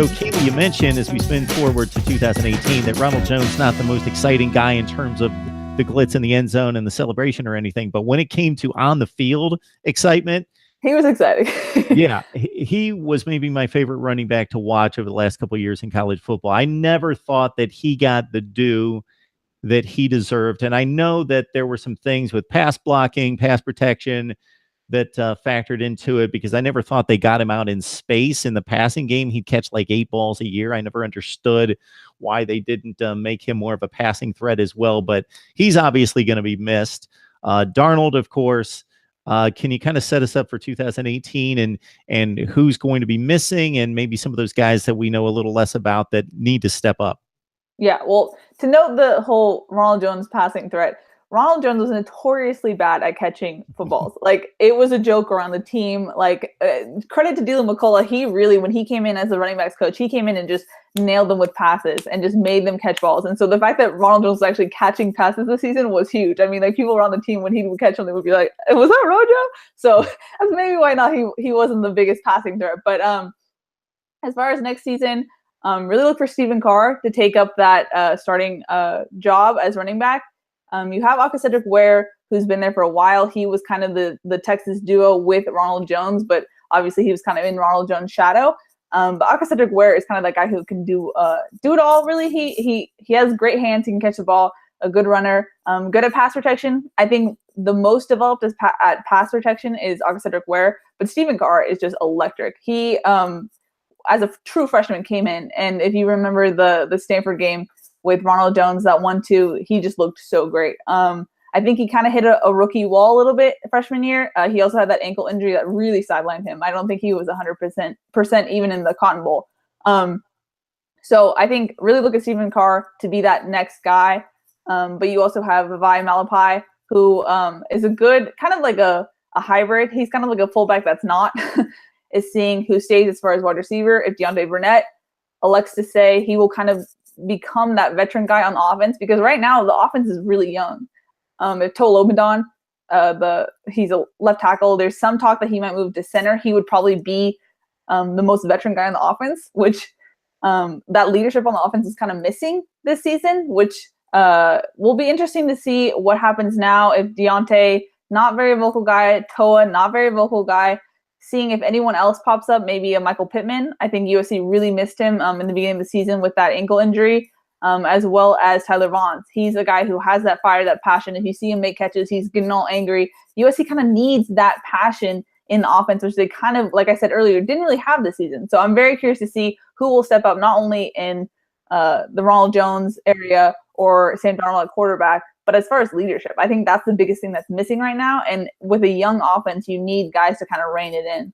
So, Kaylee, you mentioned as we spin forward to 2018 that Ronald Jones not the most exciting guy in terms of the glitz in the end zone and the celebration or anything, but when it came to on the field excitement, he was exciting. Yeah, he was maybe my favorite running back to watch over the last couple of years in college football. I never thought that he got the due that he deserved, and I know that there were some things with pass blocking, pass protection that factored into it because I never thought they got him out in space in the passing game. He'd catch like 8 balls a year. I never understood why they didn't make him more of a passing threat as well, but he's obviously going to be missed. Darnold, of course. Can you kind of set us up for 2018 and who's going to be missing and maybe some of those guys that we know a little less about that need to step up? Yeah, well, to note the whole Ronald Jones passing threat, Ronald Jones was notoriously bad at catching footballs. Like, it was a joke around the team. Like, credit to Dylan McCullough. He really, when he came in as the running backs coach, he came in and just nailed them with passes and just made them catch balls. And so the fact that Ronald Jones was actually catching passes this season was huge. I mean, like, people around the team, when he would catch them, they would be like, was that Rojo? So that's maybe why not he wasn't the biggest passing threat. But as far as next season, really look for Stephen Carr to take up that starting job as running back. You have Cedric Ware, who's been there for a while. He was kind of the Texas duo with Ronald Jones, but obviously he was kind of in Ronald Jones' shadow. But Cedric Ware is kind of that guy who can do it all, really. He has great hands. He can catch the ball, a good runner, good at pass protection. I think the most developed at pass protection is Cedric Ware, but Stephen Carr is just electric. He, as a true freshman, came in, and if you remember the Stanford game with Ronald Jones, that 1-2, he just looked so great. I think he kind of hit a rookie wall a little bit freshman year. He also had that ankle injury that really sidelined him. I don't think he was 100% even in the Cotton Bowl. So I think really look at Stephen Carr to be that next guy. But you also have Vivai Malapai, who is a good, kind of like a hybrid. He's kind of like a fullback that's not, is seeing who stays as far as wide receiver. If Deontay Burnett elects to say, he will kind of become that veteran guy on the offense, because right now the offense is really young. If Toa Lobendon, he's a left tackle, there's some talk that he might move to center. He would probably be the most veteran guy on the offense, which that leadership on the offense is kind of missing this season, which will be interesting to see what happens now if Deontay, not very vocal guy, Toa, not very vocal guy, seeing if anyone else pops up, maybe a Michael Pittman. I think USC really missed him in the beginning of the season with that ankle injury, as well as Tyler Vaughns. He's a guy who has that fire, that passion. If you see him make catches, he's getting all angry. USC kind of needs that passion in the offense, which they kind of, like I said earlier, didn't really have this season. So I'm very curious to see who will step up, not only in the Ronald Jones area or Sam Darnold at quarterback, but as far as leadership. I think that's the biggest thing that's missing right now. And with a young offense, you need guys to kind of rein it in.